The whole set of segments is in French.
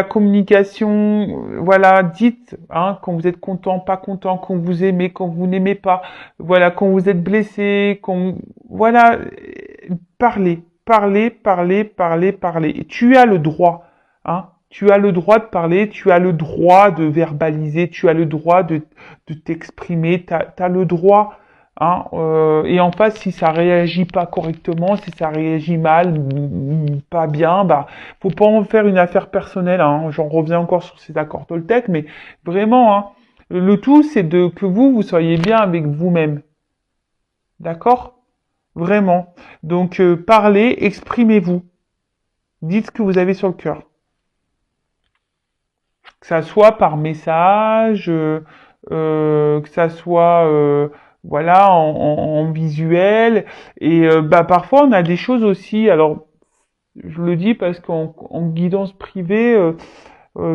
la communication, voilà, dites hein, quand vous êtes content, pas content, quand vous aimez, quand vous n'aimez pas, voilà, quand vous êtes blessé, voilà, parlez, parlez, parlez, parlez, parlez. Et tu as le droit, hein, tu as le droit de parler, tu as le droit de verbaliser, tu as le droit de t'exprimer, t'as le droit. Hein, et en face, si ça réagit pas correctement, si ça réagit mal, pas bien, bah faut pas en faire une affaire personnelle. Hein. J'en reviens encore sur ces accords Toltec, mais vraiment, hein, le tout, c'est de que vous soyez bien avec vous-même. D'accord? Vraiment. Donc, parlez, exprimez-vous. Dites ce que vous avez sur le cœur. Que ça soit par message, que ça soit voilà en visuel. Et bah parfois on a des choses aussi. Alors je le dis parce qu'en guidance privée,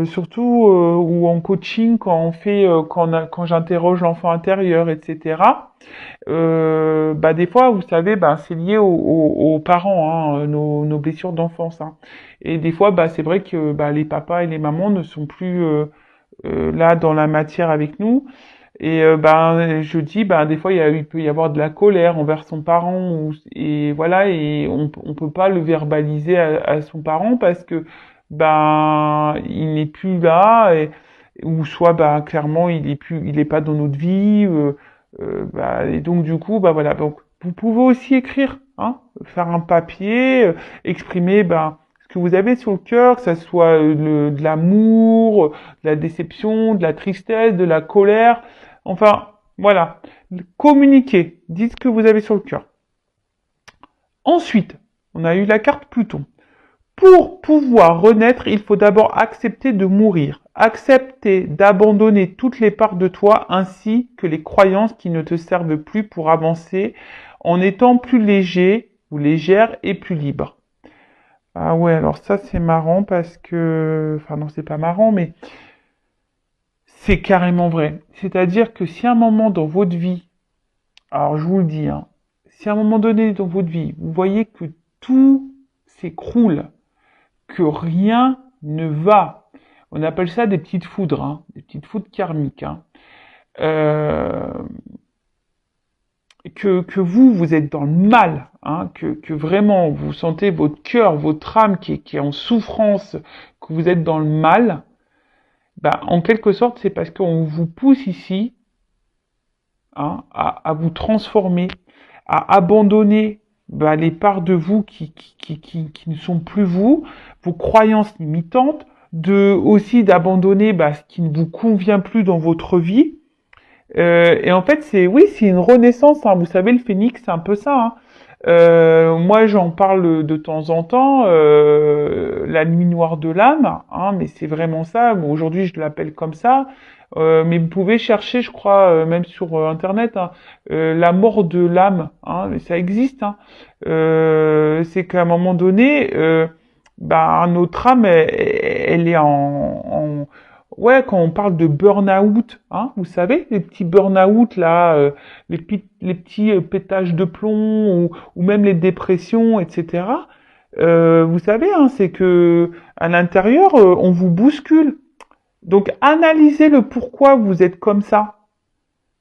surtout ou en coaching quand on fait quand j'interroge l'enfant intérieur, etc. Bah des fois, vous savez, bah c'est lié aux parents, hein, nos blessures d'enfance. Hein. Et des fois, bah c'est vrai que bah, les papas et les mamans ne sont plus là dans la matière avec nous. Et ben je dis, ben des fois il peut y avoir de la colère envers son parent et voilà et on peut pas le verbaliser à son parent parce que ben il n'est plus là ou soit bah clairement il est pas dans notre vie bah, et donc du coup bah voilà donc vous pouvez aussi écrire hein faire un papier exprimer ben ce que vous avez sur le cœur que ça soit de l'amour de la déception de la tristesse de la colère enfin voilà communiquez dites ce que vous avez sur le cœur ensuite on a eu la carte Pluton. Pour pouvoir renaître, il faut d'abord accepter de mourir, accepter d'abandonner toutes les parts de toi ainsi que les croyances qui ne te servent plus pour avancer en étant plus léger ou légère et plus libre. Ah ouais, alors ça c'est marrant parce que... Enfin non, c'est pas marrant, mais c'est carrément vrai. C'est-à-dire que si à un moment dans votre vie, alors je vous le dis, hein, si à un moment donné dans votre vie, vous voyez que tout s'écroule, que rien ne va. On appelle ça des petites foudres, hein, des petites foudres karmiques. Hein. Euh, que vous êtes dans le mal, hein, que vraiment vous sentez votre cœur, votre âme qui est en souffrance, que vous êtes dans le mal, bah, en quelque sorte, c'est parce qu'on vous pousse ici hein, à vous transformer, à abandonner bah, les parts de vous qui ne sont plus vous, vos croyances limitantes, aussi d'abandonner bah, ce qui ne vous convient plus dans votre vie. Et en fait, c'est une renaissance. Hein. Vous savez, le phénix, c'est un peu ça. Hein. Moi, j'en parle de temps en temps, la nuit noire de l'âme, hein, mais c'est vraiment ça. Bon, aujourd'hui, je l'appelle comme ça. Mais vous pouvez chercher, je crois, même sur Internet, hein, la mort de l'âme. Hein, mais ça existe. Hein. C'est qu'à un moment donné, bah, notre âme, elle est ouais, quand on parle de burn-out, hein, vous savez, les petits burn-out là, les petits pétages de plomb ou même les dépressions, etc. Vous savez, hein, c'est que à l'intérieur, on vous bouscule. Donc analysez le pourquoi vous êtes comme ça.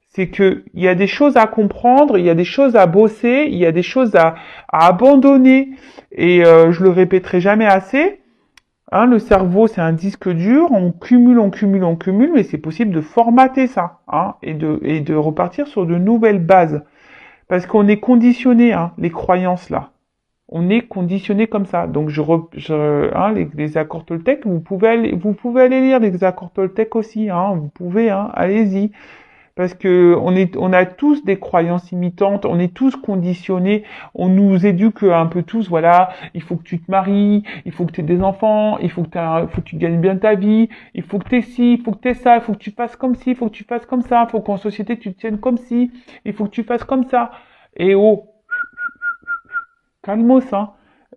C'est que il y a des choses à comprendre, il y a des choses à bosser, il y a des choses à abandonner. Et je le répéterai jamais assez. Hein, le cerveau, c'est un disque dur, on cumule, on cumule, on cumule, mais c'est possible de formater ça hein, et de repartir sur de nouvelles bases. Parce qu'on est conditionné, hein, les croyances là. On est conditionné comme ça. Donc hein, les accords Toltec, vous pouvez aller lire les accords Toltec aussi. Hein, vous pouvez, hein, allez-y. Parce que on a tous des croyances imitantes, on est tous conditionnés, on nous éduque un peu tous, voilà, il faut que tu te maries, il faut que tu aies des enfants, faut que tu gagnes bien ta vie, il faut que tu aies ci, il faut que tu aies ça, il faut que tu fasses comme ci, il faut que tu fasses comme ça, il faut qu'en société tu te tiennes comme ci, il faut que tu fasses comme ça. Et oh, calmos, hein.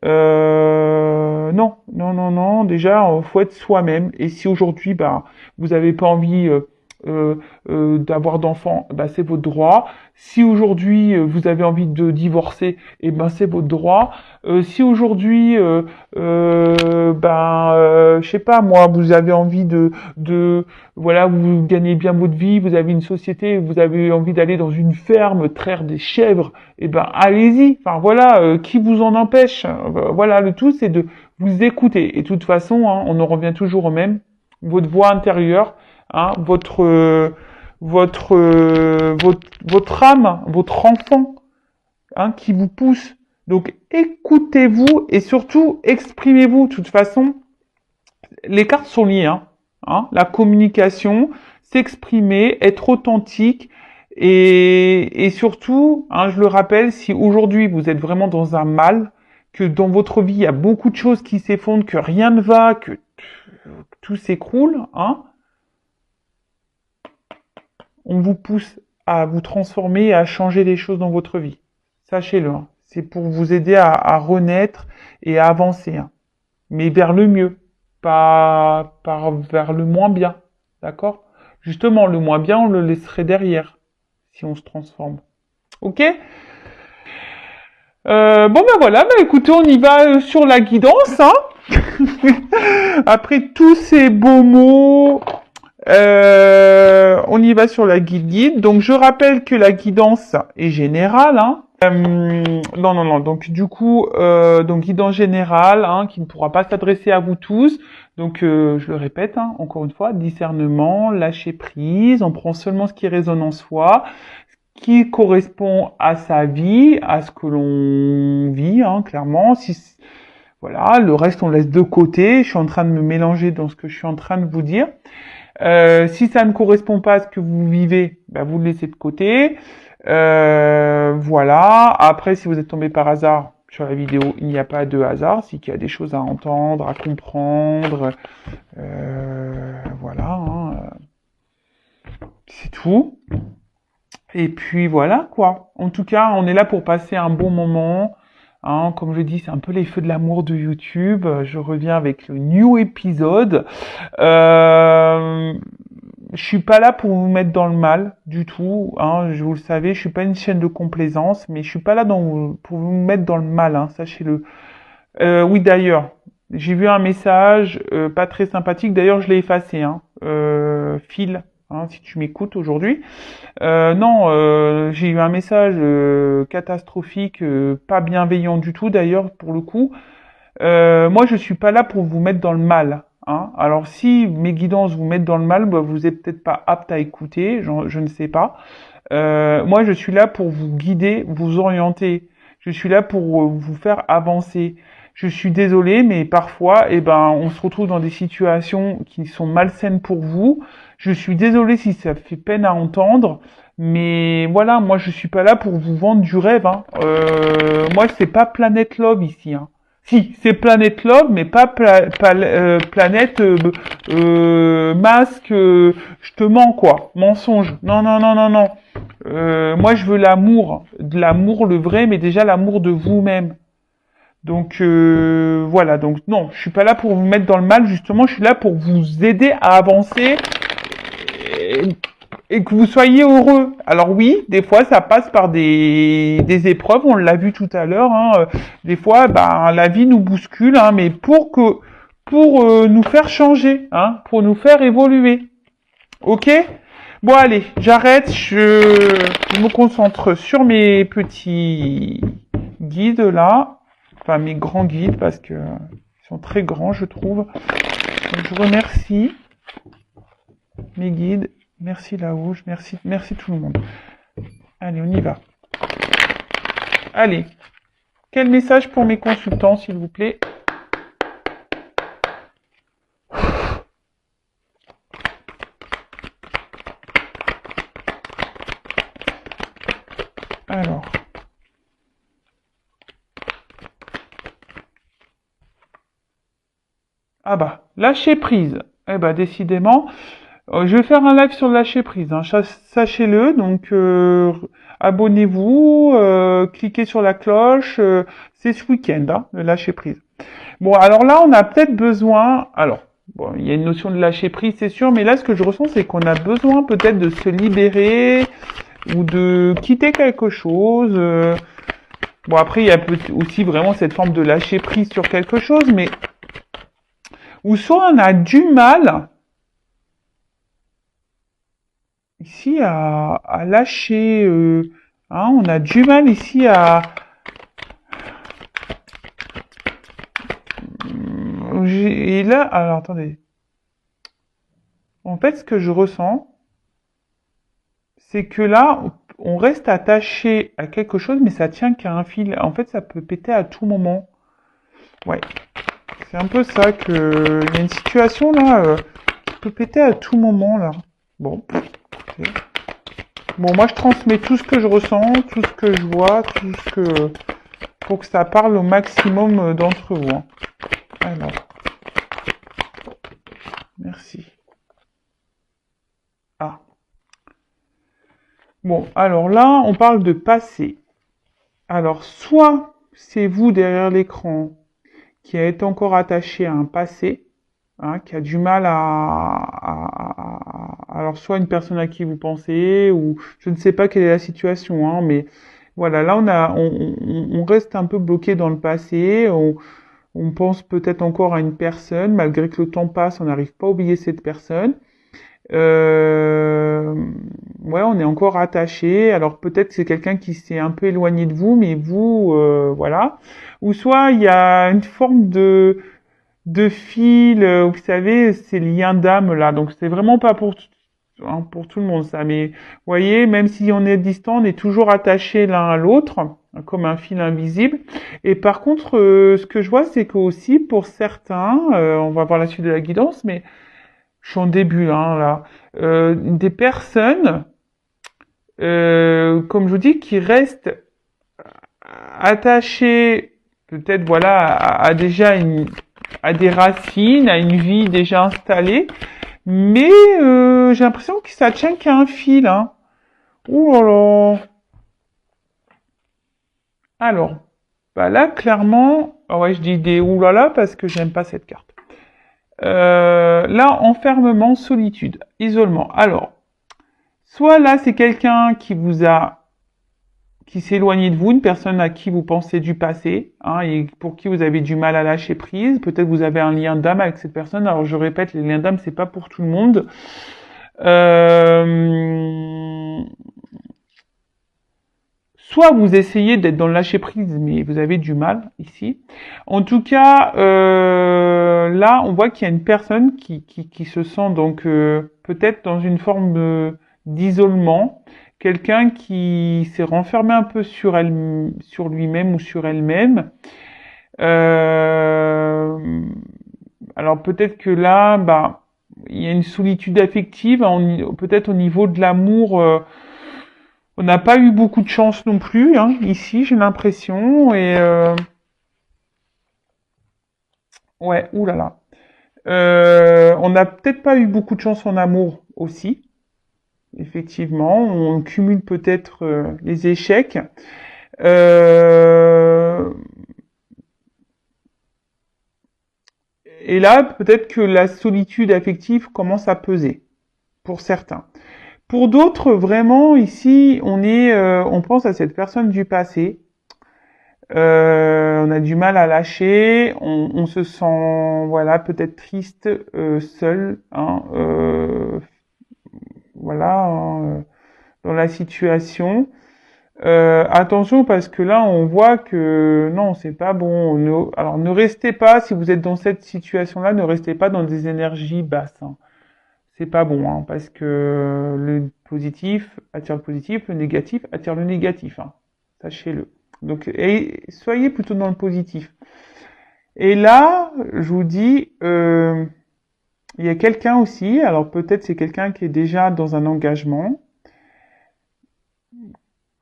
Non, non, non, non, déjà, faut être soi-même. Et si aujourd'hui, bah, vous avez pas envie d'avoir d'enfants, ben, c'est votre droit. Si aujourd'hui vous avez envie de divorcer, eh ben c'est votre droit. Si aujourd'hui, je sais pas moi, vous avez envie voilà, vous gagnez bien votre vie, vous avez une société, vous avez envie d'aller dans une ferme traire des chèvres, eh ben allez-y. Enfin voilà, qui vous en empêche? Voilà, le tout c'est de vous écouter. Et de toute façon, hein, on en revient toujours au même. Votre voix intérieure, hein, votre âme, votre enfant, hein, qui vous pousse. Donc écoutez-vous et surtout exprimez-vous. De toute façon, les cartes sont liées. La communication, s'exprimer, être authentique et surtout, hein, je le rappelle, si aujourd'hui vous êtes vraiment dans un mal, que dans votre vie il y a beaucoup de choses qui s'effondrent, que rien ne va, que tout s'écroule, hein, on vous pousse à vous transformer et à changer les choses dans votre vie. Sachez-le, hein. C'est pour vous aider à renaître et à avancer, hein. Mais vers le mieux, pas vers le moins bien, d'accord? Justement, le moins bien, on le laisserait derrière, si on se transforme. Ok? Bon ben voilà, ben écoutez, on y va sur la guidance, hein. Après tous ces beaux mots, on y va sur la guide. Donc je rappelle que la guidance est générale, hein. Non. Donc du coup, donc guidance générale, hein, qui ne pourra pas s'adresser à vous tous. Donc je le répète, hein, encore une fois, discernement, lâcher prise. On prend seulement ce qui résonne en soi, ce qui correspond à sa vie, à ce que l'on vit, hein, clairement. Voilà, le reste on laisse de côté. Je suis en train de me mélanger dans ce que je suis en train de vous dire. Si ça ne correspond pas à ce que vous vivez, bah, vous le laissez de côté. Voilà. Après, si vous êtes tombé par hasard sur la vidéo, il n'y a pas de hasard. C'est qu'il y a des choses à entendre, à comprendre. Voilà. Hein. C'est tout. Et puis voilà, quoi. En tout cas, on est là pour passer un bon moment. Hein, comme je dis, c'est un peu les feux de l'amour de YouTube. Je reviens avec le new épisode. Je suis pas là pour vous mettre dans le mal du tout. Hein, vous le savez, je suis pas une chaîne de complaisance, mais je suis pas là pour vous mettre dans le mal. Hein, sachez-le. Oui, d'ailleurs, j'ai vu un message pas très sympathique. D'ailleurs, je l'ai effacé. Hein, Phil. Hein, si tu m'écoutes aujourd'hui. Non, j'ai eu un message catastrophique, pas bienveillant du tout d'ailleurs pour le coup. Moi, je suis pas là pour vous mettre dans le mal. Hein. Alors, si mes guidances vous mettent dans le mal, bah, vous êtes peut-être pas apte à écouter, je ne sais pas. Moi, je suis là pour vous guider, vous orienter. Je suis là pour vous faire avancer. Je suis désolé, mais parfois, eh ben, on se retrouve dans des situations qui sont malsaines pour vous. Je suis désolé si ça fait peine à entendre, mais voilà, moi, je suis pas là pour vous vendre du rêve. Hein. Moi, c'est pas Planète Love ici. Hein. Si, c'est Planète Love, mais pas Planète Masque, je te mens quoi, mensonge. Non. Moi, je veux l'amour, de l'amour le vrai, mais déjà l'amour de vous-même. Donc voilà, donc non, je suis pas là pour vous mettre dans le mal, justement, je suis là pour vous aider à avancer et que vous soyez heureux. Alors oui, des fois ça passe par des épreuves, on l'a vu tout à l'heure. Hein, des fois, ben la vie nous bouscule, hein, mais pour nous faire changer, hein, pour nous faire évoluer. Ok? Bon allez, j'arrête. Je me concentre sur mes petits guides là, enfin mes grands guides parce que ils sont très grands, je trouve. Donc, je remercie mes guides. Merci la Rouge, merci tout le monde. Allez, on y va. Allez, quel message pour mes consultants, s'il vous plaît? Alors. Ah bah, lâcher prise. Eh bah, décidément. Je vais faire un live sur le lâcher prise, hein. Sachez-le, donc abonnez-vous, cliquez sur la cloche, c'est ce week-end, hein, le lâcher prise. Bon, alors là, on a peut-être besoin, alors, Bon, il y a une notion de lâcher prise, c'est sûr, mais là, ce que je ressens, c'est qu'on a besoin peut-être de se libérer ou de quitter quelque chose. Bon, après, il y a aussi vraiment cette forme de lâcher prise sur quelque chose, mais ou soit on a du mal ici à lâcher, hein, on a du mal ici à... Et là, alors attendez. En fait, ce que je ressens, c'est que là, on reste attaché à quelque chose, mais ça tient qu'à un fil. En fait, ça peut péter à tout moment. Ouais, c'est un peu ça que... Il y a une situation là qui peut péter à tout moment là. Bon, écoutez. Bon, moi je transmets tout ce que je ressens, tout ce que je vois, tout ce que... pour que ça parle au maximum d'entre vous. Hein. Alors, merci. Ah. Bon, alors là, on parle de passé. Alors, soit c'est vous derrière l'écran qui êtes encore attaché à un passé, hein, qui a du mal alors soit une personne à qui vous pensez, ou je ne sais pas quelle est la situation, hein, mais voilà, là on reste un peu bloqué dans le passé, on pense peut-être encore à une personne, malgré que le temps passe, on n'arrive pas à oublier cette personne. Euh, ouais, on est encore attaché. Alors peut-être c'est quelqu'un qui s'est un peu éloigné de vous, mais vous, voilà. Ou soit il y a une forme de fil, vous savez, ces liens d'âme là. Donc c'est vraiment pas hein, pour tout le monde ça. Mais vous voyez, même si on est distant, on est toujours attaché l'un à l'autre, hein, comme un fil invisible. Et par contre, ce que je vois, c'est que aussi pour certains, on va voir la suite de la guidance, mais je suis en début hein, là, des personnes, comme je vous dis, qui restent attachées peut-être voilà à déjà à des racines, à une vie déjà installée, mais j'ai l'impression que ça tient qu'à un fil. Hein. Ouh là là. Alors, bah là clairement, ah ouais je dis des ouh là là parce que j'aime pas cette carte. Là, enfermement, solitude, isolement. Alors, soit là, c'est quelqu'un qui s'est éloigné de vous, une personne à qui vous pensez du passé, hein, et pour qui vous avez du mal à lâcher prise. Peut-être vous avez un lien d'âme avec cette personne. Alors, je répète, les liens d'âme, c'est pas pour tout le monde. Soit vous essayez d'être dans le lâcher prise, mais vous avez du mal ici. En tout cas, là, on voit qu'il y a une personne qui se sent donc peut-être dans une forme d'isolement, quelqu'un qui s'est renfermé un peu sur lui-même ou sur elle-même. Euh, alors peut-être que là, bah, il y a une solitude affective, peut-être au niveau de l'amour. On n'a pas eu beaucoup de chance non plus, hein, ici, j'ai l'impression. Et ouais, oulala. On n'a peut-être pas eu beaucoup de chance en amour aussi. Effectivement, on cumule peut-être les échecs. Euh, et là, peut-être que la solitude affective commence à peser pour certains. Pour d'autres, vraiment, ici, on pense à cette personne du passé. On a du mal à lâcher, on se sent, voilà, peut-être triste, seul, hein, voilà, hein, dans la situation. Attention parce que là, on voit que non, c'est pas bon. Alors, ne restez pas, si vous êtes dans cette situation-là, ne restez pas dans des énergies basses. Hein. C'est pas bon, hein, parce que le positif attire le positif, le négatif attire le négatif. Hein. Sachez-le. Donc, et soyez plutôt dans le positif. Et là, je vous dis, il y a quelqu'un aussi, alors peut-être c'est quelqu'un qui est déjà dans un engagement,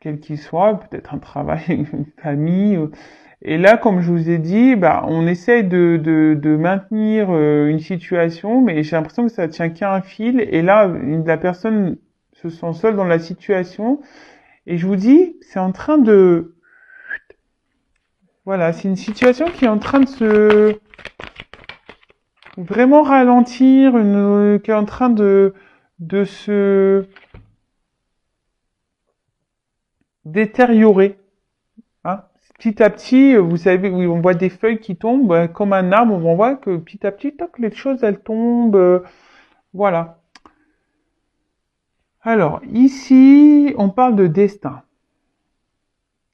quel qu'il soit, peut-être un travail, une famille. Et là, comme je vous ai dit, bah, on essaye de maintenir une situation, mais j'ai l'impression que ça tient qu'à un fil. Et là, la personne se sent seule dans la situation. Et je vous dis, c'est en train de... Voilà, c'est une situation qui est en train de vraiment ralentir, qui est en train de se détériorer. Hein. Petit à petit, vous savez, oui, on voit des feuilles qui tombent, comme un arbre, on voit que petit à petit, toc, les choses, elles tombent. Voilà. Alors, ici, on parle de destin.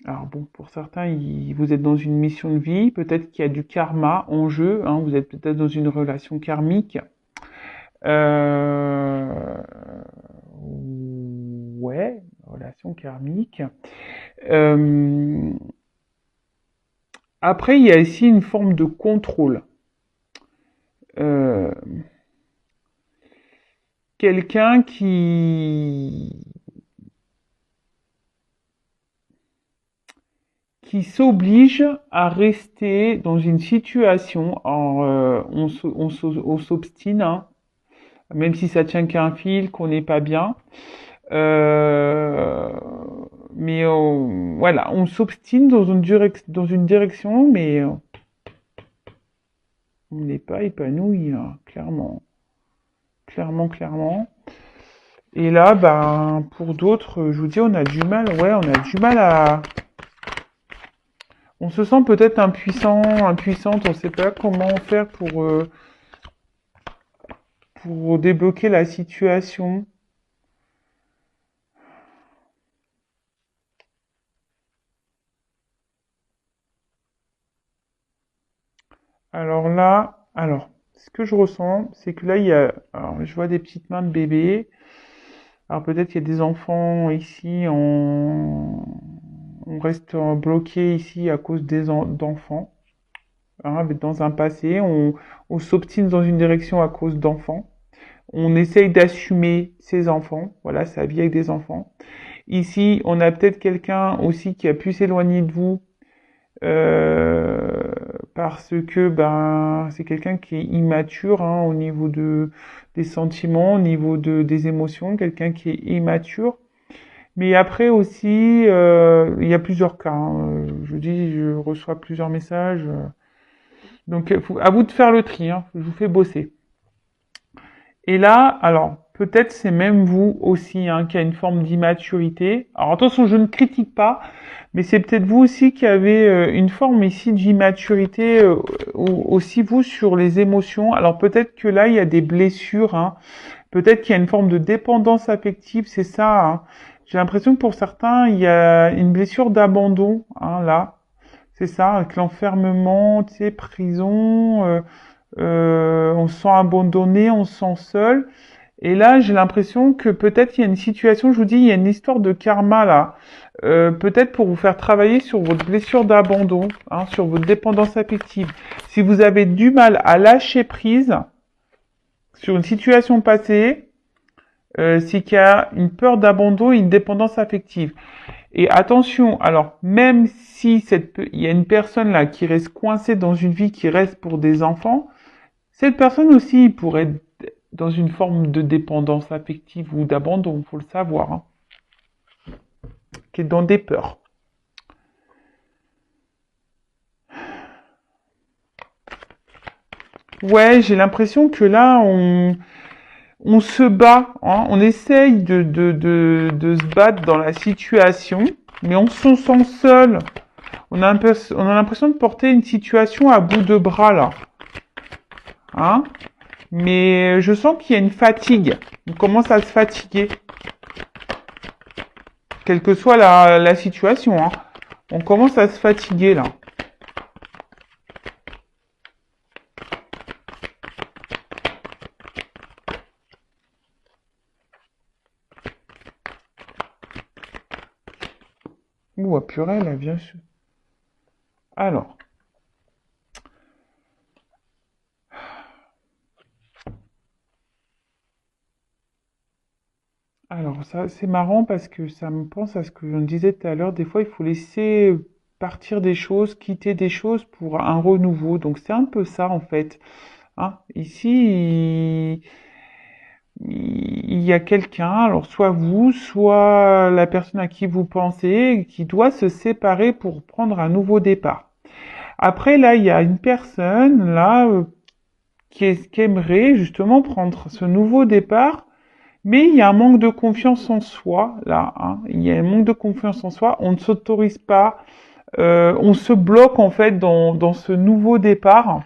Alors bon, pour certains, vous êtes dans une mission de vie, peut-être qu'il y a du karma en jeu, hein, vous êtes peut-être dans une relation karmique. Euh, ouais, relation karmique. Euh, après, il y a ici une forme de contrôle. Euh, quelqu'un qui s'oblige à rester dans une situation, on s'obstine, hein, même si ça tient qu'à un fil, qu'on n'est pas bien. Euh, mais voilà, on s'obstine dans une direction, mais on n'est pas épanoui, hein, clairement. Clairement, clairement. Et là, ben, pour d'autres, je vous dis, on a du mal, ouais, on a du mal à... On se sent peut-être impuissante, on ne sait pas comment faire pour débloquer la situation. Alors, ce que je ressens, c'est que là, alors, je vois des petites mains de bébés. Alors peut-être qu'il y a des enfants ici, on reste bloqué ici à cause d'enfants. Hein, dans un passé, on s'obstine dans une direction à cause d'enfants. On essaye d'assumer ses enfants, voilà, sa vie avec des enfants. Ici, on a peut-être quelqu'un aussi qui a pu s'éloigner de vous euh, parce que ben c'est quelqu'un qui est immature, hein, au niveau des sentiments, au niveau des émotions, quelqu'un qui est immature. Mais après aussi, il y a plusieurs cas, hein. Je dis, je reçois plusieurs messages. Donc, à vous de faire le tri, hein. Je vous fais bosser. Et là, alors, peut-être c'est même vous aussi, hein, qui a une forme d'immaturité. Alors attention, je ne critique pas, mais c'est peut-être vous aussi qui avez une forme ici d'immaturité, aussi vous sur les émotions. Alors peut-être que là, il y a des blessures, hein. Peut-être qu'il y a une forme de dépendance affective, c'est ça, hein. J'ai l'impression que pour certains, il y a une blessure d'abandon, hein, là. C'est ça, avec l'enfermement, tu sais, prison. On se sent abandonné, on se sent seul. Et là, j'ai l'impression que peut-être il y a une situation, je vous dis, il y a une histoire de karma là. Peut-être pour vous faire travailler sur votre blessure d'abandon, hein, sur votre dépendance affective. Si vous avez du mal à lâcher prise sur une situation passée, c'est qu'il y a une peur d'abandon et une dépendance affective. Et attention, alors même si il y a une personne là qui reste coincée dans une vie qui reste pour des enfants, cette personne aussi pourrait être dans une forme de dépendance affective ou d'abandon, il faut le savoir, hein, qui est dans des peurs. Ouais, j'ai l'impression que là, on se bat, hein, on essaye de se battre dans la situation, mais on se sent seul. On a l'impression de porter une situation à bout de bras, là. Hein? Mais je sens qu'il y a une fatigue. On commence à se fatiguer. Quelle que soit la situation, hein. On commence à se fatiguer, là. Ouh, purée, là, bien sûr. Alors. Alors, ça, c'est marrant parce que ça me pense à ce que je disais tout à l'heure. Des fois, il faut laisser partir des choses, quitter des choses pour un renouveau. Donc, c'est un peu ça, en fait. Hein. Ici, il y a quelqu'un, alors soit vous, soit la personne à qui vous pensez, qui doit se séparer pour prendre un nouveau départ. Après, là, il y a une personne, là, qui aimerait justement prendre ce nouveau départ, mais il y a un manque de confiance en soi, là, hein. Il y a un manque de confiance en soi, on ne s'autorise pas, on se bloque en fait dans ce nouveau départ.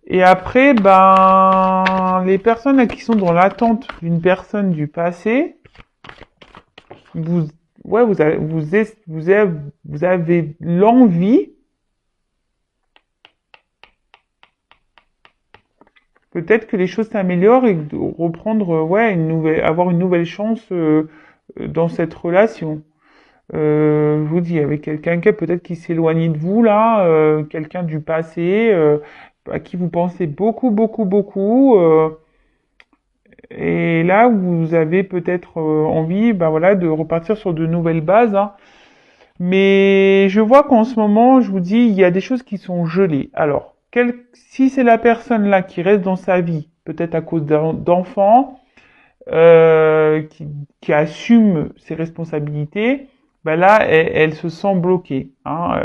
Et après, ben, les personnes là, qui sont dans l'attente d'une personne du passé, vous, ouais, vous avez l'envie, peut-être que les choses s'améliorent et de reprendre, ouais, avoir une nouvelle chance dans cette relation. Je vous dis, avec quelqu'un qui peut-être qui s'éloigne de vous là, quelqu'un du passé, à qui vous pensez beaucoup, beaucoup, beaucoup. Et là, vous avez peut-être envie, bah voilà, de repartir sur de nouvelles bases, hein. Mais je vois qu'en ce moment, je vous dis, il y a des choses qui sont gelées. Alors, si c'est la personne là qui reste dans sa vie, peut-être à cause d'enfants, qui assume ses responsabilités, bah là, elle se sent bloquée, hein.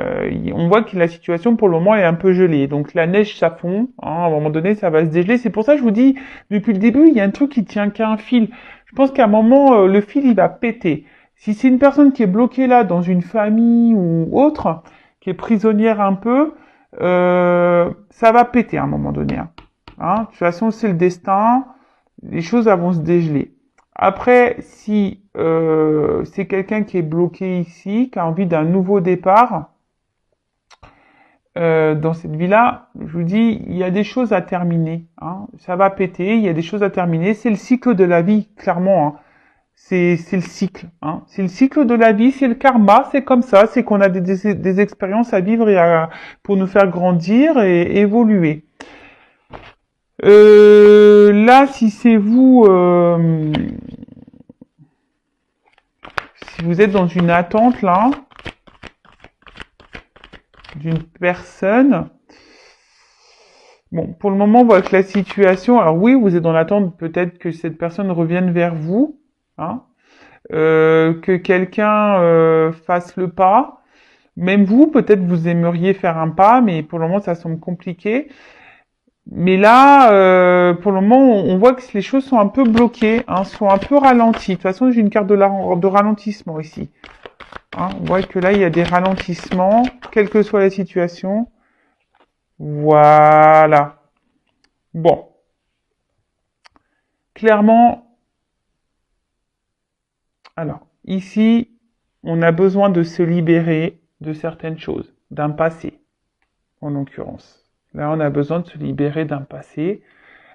On voit que la situation pour le moment est un peu gelée. Donc la neige, ça fond, hein. À un moment donné, ça va se dégeler. C'est pour ça que je vous dis, depuis le début, il y a un truc qui tient qu'à un fil. Je pense qu'à un moment, le fil, il va péter. Si c'est une personne qui est bloquée là dans une famille ou autre, qui est prisonnière un peu, ça va péter à un moment donné, hein. Hein, de toute façon, c'est le destin. Les choses vont se dégeler. Après, si c'est quelqu'un qui est bloqué ici, qui a envie d'un nouveau départ, dans cette vie-là, je vous dis, il y a des choses à terminer, hein. Ça va péter, il y a des choses à terminer. C'est le cycle de la vie, clairement, hein. C'est le cycle, hein. C'est le cycle de la vie, c'est le karma, c'est comme ça, c'est qu'on a des expériences à vivre pour nous faire grandir et évoluer. Là, si c'est vous, si vous êtes dans une attente là d'une personne, bon, pour le moment, on voit que la situation, alors oui, vous êtes dans l'attente peut-être que cette personne revienne vers vous, hein, que quelqu'un fasse le pas. Même vous, peut-être vous aimeriez faire un pas, mais pour le moment, ça semble compliqué. Mais là, pour le moment, on voit que les choses sont un peu bloquées, hein, sont un peu ralenties. De toute façon, j'ai une carte de ralentissement ici. Hein, on voit que là, il y a des ralentissements, quelle que soit la situation. Voilà. Bon. Clairement, alors, ici, on a besoin de se libérer de certaines choses, d'un passé, en l'occurrence. Là, on a besoin de se libérer d'un passé.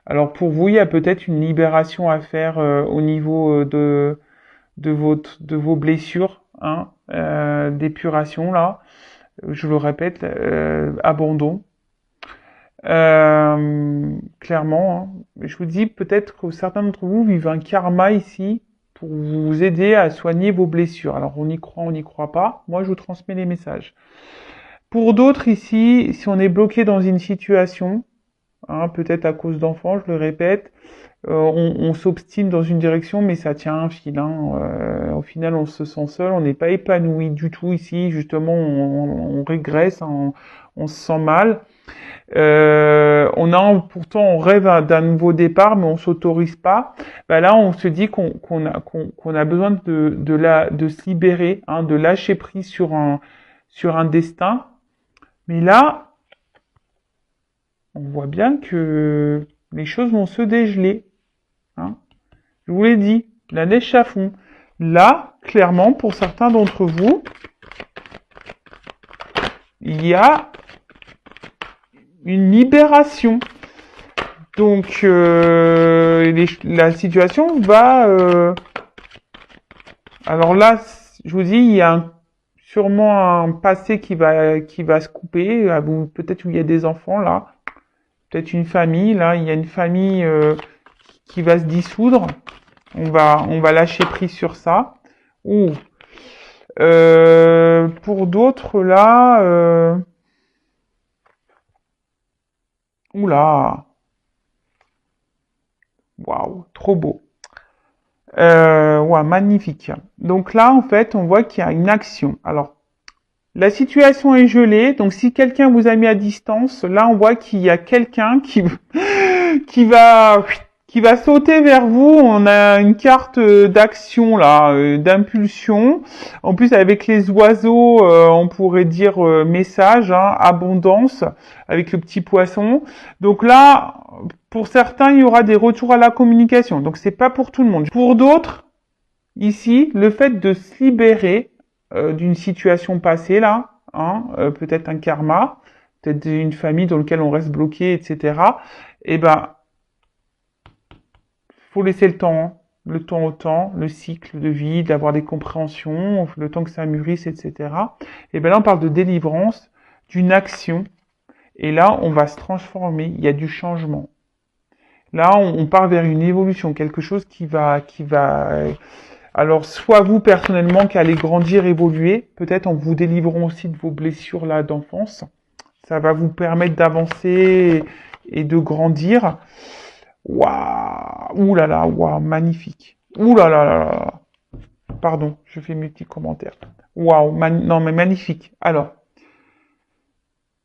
Alors, pour vous, il y a peut-être une libération à faire au niveau de vos blessures, hein, d'épuration, là. Je le répète, abandon. Clairement, hein. Je vous dis peut-être que certains d'entre vous vivent un karma ici pour vous aider à soigner vos blessures. Alors on y croit, on n'y croit pas. Moi, je vous transmets les messages. Pour d'autres ici, si on est bloqué dans une situation, hein, peut-être à cause d'enfants, je le répète, on s'obstine dans une direction, mais ça tient un fil, hein. Au final, on se sent seul, on n'est pas épanoui du tout ici. Justement, on régresse, hein, on se sent mal. Pourtant on rêve d'un nouveau départ, mais on s'autorise pas. Bah là, on se dit qu'on a besoin de se libérer, hein, de lâcher prise sur un destin. Mais là, on voit bien que les choses vont se dégeler, hein. Je vous l'ai dit, la neige à fond. Là, clairement, pour certains d'entre vous, il y a une libération. Donc la situation va... Alors là, je vous dis, il y a sûrement un passé qui va se couper. Peut-être où il y a des enfants là. Peut-être une famille. Là, il y a une famille qui va se dissoudre. On va lâcher prise sur ça. Ou pour d'autres là... Oula, waouh, trop beau. Ouais, magnifique. Donc là, en fait, on voit qu'il y a une action. Alors, La situation est gelée, donc si quelqu'un vous a mis à distance, là on voit qu'il y a quelqu'un qui qui va qui va sauter vers vous. On a une carte d'action là, d'impulsion. En plus avec les oiseaux, on pourrait dire message, hein, abondance avec le petit poisson. Donc là, pour certains, il y aura des retours à la communication. Donc c'est pas pour tout le monde. Pour d'autres, ici, le fait de se libérer d'une situation passée là, hein, peut-être un karma, peut-être une famille dans laquelle on reste bloqué, etc. Eh ben, faut laisser le temps au temps, le cycle de vie, d'avoir des compréhensions, le temps que ça mûrisse, etc. Et ben là, on parle de délivrance, d'une action, et là, on va se transformer, il y a du changement. Là, on part vers une évolution, quelque chose alors, soit vous personnellement qui allez grandir, évoluer, peut-être en vous délivrant aussi de vos blessures là d'enfance. Ça va vous permettre d'avancer et de grandir. Waouh, ouh là là, waouh, magnifique. Ouh là là là là. Pardon, je fais mes petits commentaires. Waouh, non mais magnifique. Alors,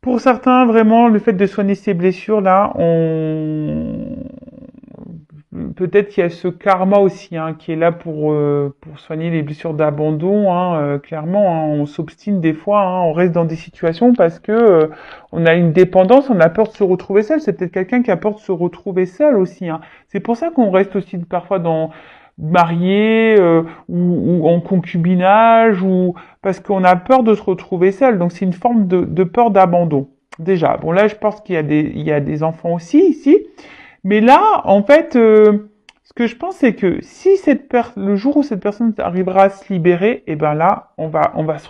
pour certains, vraiment, le fait de soigner ces blessures là, peut-être qu'il y a ce karma aussi, hein, qui est là pour soigner les blessures d'abandon, hein, clairement, hein, on s'obstine des fois, hein, on reste dans des situations parce que on a une dépendance, on a peur de se retrouver seul. C'est peut-être quelqu'un qui a peur de se retrouver seul aussi, hein. C'est pour ça qu'on reste aussi parfois dans marié ou en concubinage ou parce qu'on a peur de se retrouver seul. Donc c'est une forme de peur d'abandon. Déjà, bon là je pense il y a des enfants aussi ici. Mais là, en fait, ce que je pense, c'est que si le jour où cette personne arrivera à se libérer, et ben là, on va se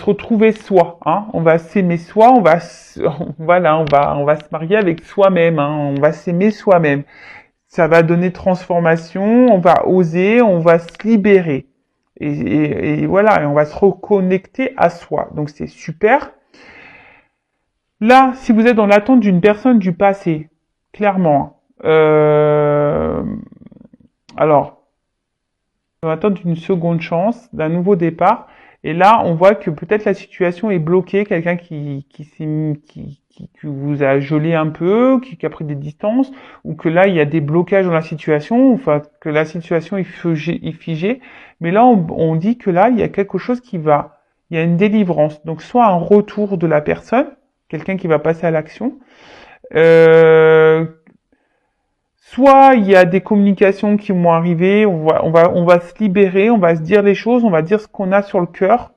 retrouver soi, hein. On va s'aimer soi, voilà, on va se marier avec soi-même, hein. On va s'aimer soi-même. Ça va donner transformation, on va oser, on va se libérer. Et voilà, et on va se reconnecter à soi. Donc c'est super. Là, si vous êtes dans l'attente d'une personne du passé, clairement, alors, dans l'attente d'une seconde chance, d'un nouveau départ, et là, on voit que peut-être la situation est bloquée, quelqu'un qui vous a gelé un peu, qui a pris des distances, ou que là, il y a des blocages dans la situation, enfin, que la situation est figée. Mais là, on dit que là, il y a quelque chose il y a une délivrance. Donc, soit un retour de la personne, quelqu'un qui va passer à l'action, soit il y a des communications qui vont arriver, on va se libérer, on va se dire les choses, on va dire ce qu'on a sur le cœur.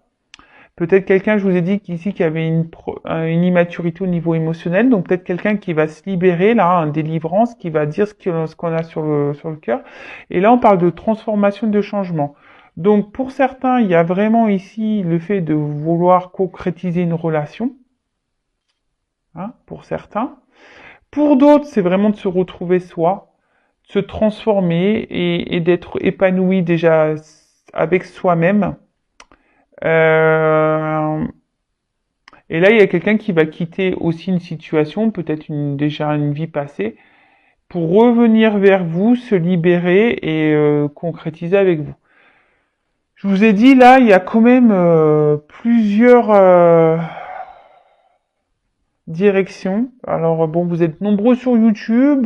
Peut-être quelqu'un, je vous ai dit qu'ici, qui avait une immaturité au niveau émotionnel, donc peut-être quelqu'un qui va se libérer, là, une délivrance, qui va dire ce qu'on a sur le cœur. Et là, on parle de transformation, de changement. Donc, pour certains, il y a vraiment ici le fait de vouloir concrétiser une relation, hein, pour certains. Pour d'autres, c'est vraiment de se retrouver soi, de se transformer et d'être épanoui déjà avec soi-même. Et là, il y a quelqu'un qui va quitter aussi une situation, peut-être déjà une vie passée, pour revenir vers vous, se libérer et concrétiser avec vous. Je vous ai dit, là, il y a quand même plusieurs directions. Alors, bon, vous êtes nombreux sur YouTube.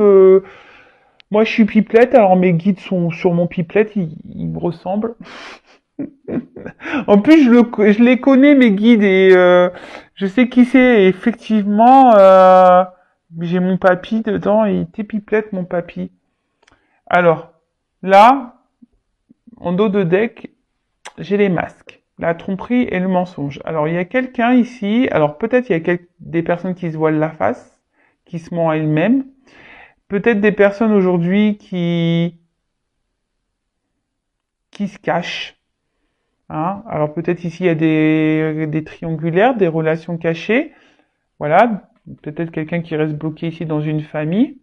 Moi, je suis Pipelette, alors mes guides sont sur mon Pipelette, ils me ressemblent. En plus, je les connais, mes guides, et je sais qui c'est. Et effectivement, j'ai mon papy dedans, et il était Pipelette, mon papy. Alors, là, en dos de deck, j'ai les masques, la tromperie et le mensonge. Alors, il y a quelqu'un ici, alors peut-être il y a des personnes qui se voilent la face, qui se mentent à elles-mêmes. Peut-être des personnes aujourd'hui qui se cachent. Hein, alors peut-être ici il y a des triangulaires, des relations cachées. Voilà, peut-être quelqu'un qui reste bloqué ici dans une famille,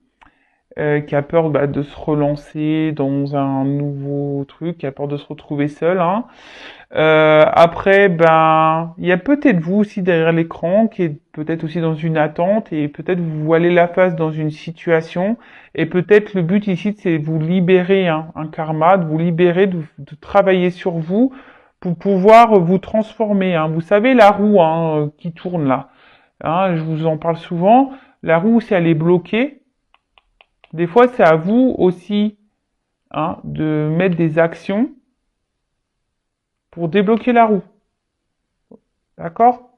qui a peur de se relancer dans un nouveau truc, qui a peur de se retrouver seul. Hein. Après, il y a peut-être vous aussi derrière l'écran, qui est peut-être aussi dans une attente, et peut-être vous voilez la face dans une situation, et peut-être le but ici, c'est de vous libérer, hein, un karma, de vous libérer, de travailler sur vous, pour pouvoir vous transformer. Hein. Vous savez, la roue qui tourne là, hein, je vous en parle souvent, la roue, si elle est bloquée, des fois, c'est à vous aussi de mettre des actions pour débloquer la roue. D'accord?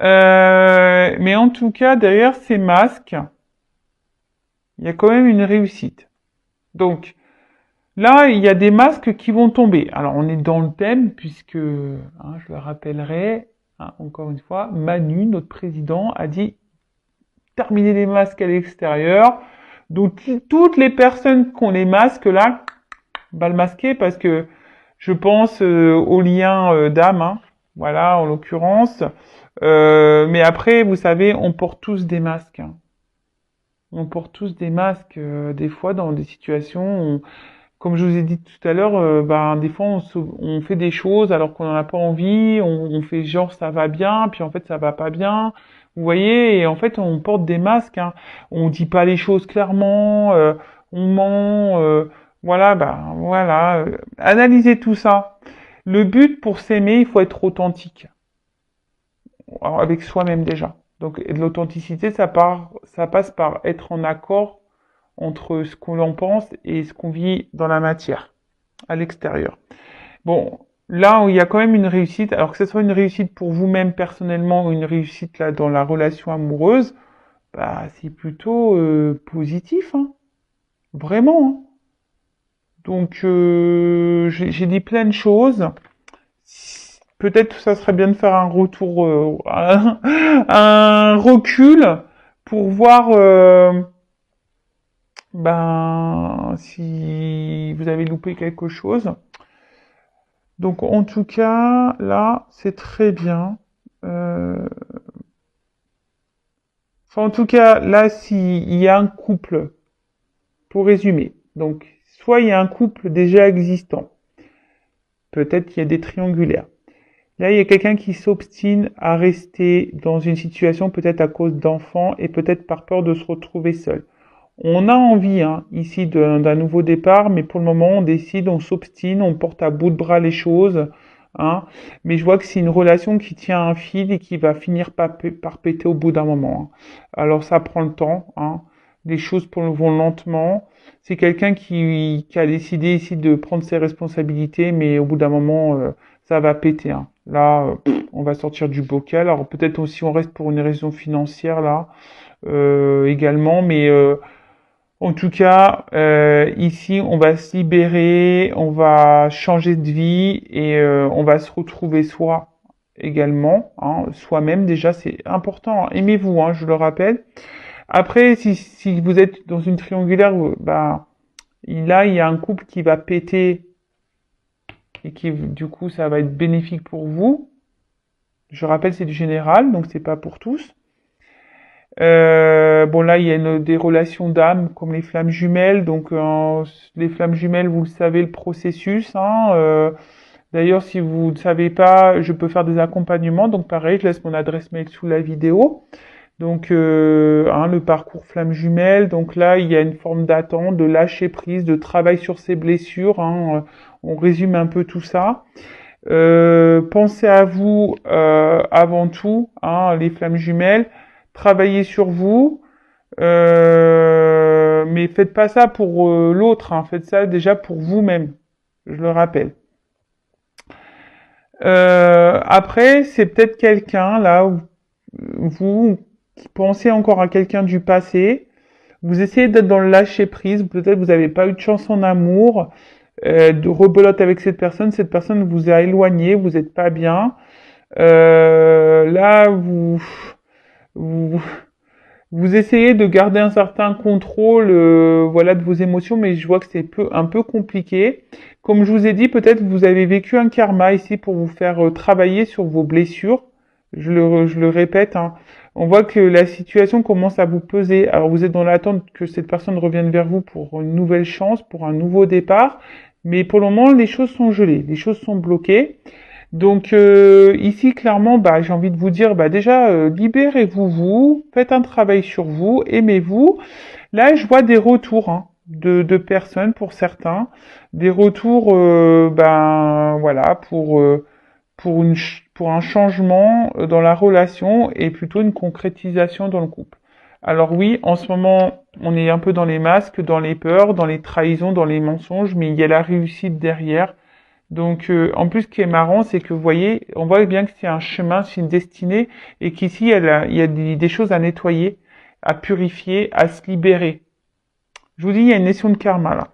Mais en tout cas, derrière ces masques, il y a quand même une réussite. Donc, là, il y a des masques qui vont tomber. Alors, on est dans le thème, puisque, je le rappellerai, encore une fois, Manu, notre président, a dit terminer les masques à l'extérieur. Donc, toutes les personnes qui ont les masques, là, le masquer, parce que je pense au lien d'âme, voilà, en l'occurrence. Mais après, vous savez, on porte tous des masques. On porte tous des masques, des fois, dans des situations où, comme je vous ai dit tout à l'heure, des fois, on fait des choses alors qu'on n'en a pas envie, on fait genre ça va bien, puis en fait, ça va pas bien. Vous voyez, et en fait, on porte des masques. On dit pas les choses clairement, on ment, voilà. Analysez tout ça. Le but pour s'aimer, il faut être authentique. Alors, avec soi-même déjà. Donc, de l'authenticité, ça passe par être en accord entre ce qu'on en pense et ce qu'on vit dans la matière, à l'extérieur. Bon, là où il y a quand même une réussite, alors que ce soit une réussite pour vous-même personnellement ou une réussite là dans la relation amoureuse, c'est plutôt positif, vraiment. Donc, j'ai dit plein de choses. Peut-être que ça serait bien de faire un retour, un recul pour voir si vous avez loupé quelque chose. Donc en tout cas, là, c'est très bien. En tout cas, là, s'il y a un couple, pour résumer, donc soit il y a un couple déjà existant, peut-être qu'il y a des triangulaires. Là, il y a quelqu'un qui s'obstine à rester dans une situation peut-être à cause d'enfants et peut-être par peur de se retrouver seul. On a envie ici d'un nouveau départ, mais pour le moment, on décide, on s'obstine, on porte à bout de bras les choses. Mais je vois que c'est une relation qui tient un fil et qui va finir par péter au bout d'un moment. Alors ça prend le temps. Les choses vont lentement. C'est quelqu'un qui a décidé ici de prendre ses responsabilités, mais au bout d'un moment, ça va péter. Là, on va sortir du bocal. Alors peut-être aussi on reste pour une raison financière là également, mais en tout cas, ici, on va se libérer, on va changer de vie et on va se retrouver soi également, soi-même déjà, c'est important. Aimez-vous, je le rappelle. Après, si vous êtes dans une triangulaire, là, il y a un couple qui va péter et qui, du coup, ça va être bénéfique pour vous. Je rappelle, c'est du général, donc c'est pas pour tous. Là, il y a des relations d'âme comme les flammes jumelles. Donc, les flammes jumelles, vous le savez, le processus. D'ailleurs, si vous ne savez pas, je peux faire des accompagnements. Donc, pareil, je laisse mon adresse mail sous la vidéo. Donc, le parcours flammes jumelles. Donc là, il y a une forme d'attente, de lâcher prise, de travail sur ses blessures. On résume un peu tout ça. Pensez à vous avant tout, les flammes jumelles. Travaillez sur vous, mais faites pas ça pour l'autre, faites ça déjà pour vous-même, je le rappelle. Après, c'est peut-être quelqu'un là où vous qui pensez encore à quelqu'un du passé, vous essayez d'être dans le lâcher prise, peut-être vous n'avez pas eu de chance en amour, de rebelote avec cette personne vous a éloigné, vous n'êtes pas bien. Là, vous essayez de garder un certain contrôle de vos émotions, mais je vois que c'est un peu compliqué. Comme je vous ai dit, peut-être vous avez vécu un karma ici pour vous faire travailler sur vos blessures. Je le répète, on voit que la situation commence à vous peser. Alors vous êtes dans l'attente que cette personne revienne vers vous pour une nouvelle chance, pour un nouveau départ, mais pour le moment les choses sont gelées, les choses sont bloquées. Donc ici clairement, j'ai envie de vous dire, déjà libérez-vous, faites un travail sur vous, aimez-vous. Là, je vois des retours, de personnes pour certains, des retours, ben voilà, pour un changement dans la relation et plutôt une concrétisation dans le couple. Alors oui, en ce moment, on est un peu dans les masques, dans les peurs, dans les trahisons, dans les mensonges, mais il y a la réussite derrière. Donc, en plus, ce qui est marrant, c'est que vous voyez, on voit bien que c'est un chemin, c'est une destinée, et qu'ici, il y a des choses à nettoyer, à purifier, à se libérer. Je vous dis, il y a une notion de karma là.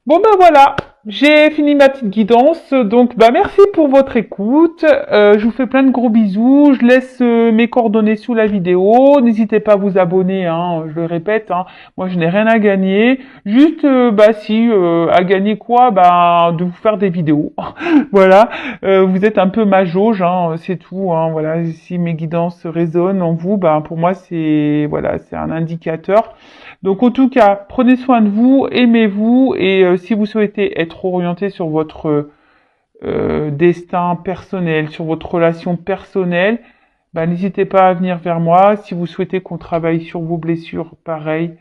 Bon ben voilà, j'ai fini ma petite guidance, donc bah merci pour votre écoute. Je vous fais plein de gros bisous. Je laisse mes coordonnées sous la vidéo. N'hésitez pas à vous abonner, hein, je le répète. Hein, moi je n'ai rien à gagner. Juste bah si à gagner quoi, bah de vous faire des vidéos. Voilà, vous êtes un peu ma jauge, hein, c'est tout. Hein, voilà, si mes guidances résonnent en vous, bah pour moi c'est voilà, c'est un indicateur. Donc en tout cas, prenez soin de vous, aimez-vous et si vous souhaitez être orienté sur votre destin personnel, sur votre relation personnelle, bah, n'hésitez pas à venir vers moi. Si vous souhaitez qu'on travaille sur vos blessures, pareil.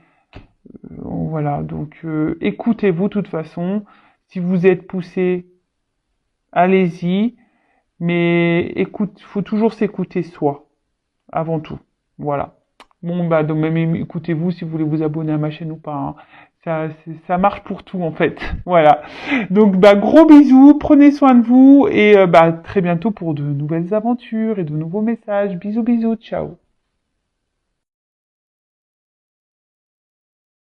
Voilà, donc écoutez-vous de toute façon. Si vous êtes poussé, allez-y. Mais écoute, faut toujours s'écouter soi, avant tout. Voilà. Bon, bah, donc même écoutez-vous si vous voulez vous abonner à ma chaîne ou pas. Hein. Ça marche pour tout en fait. Voilà. Donc, bah, gros bisous, prenez soin de vous et bah, très bientôt pour de nouvelles aventures et de nouveaux messages. Bisous, bisous, ciao.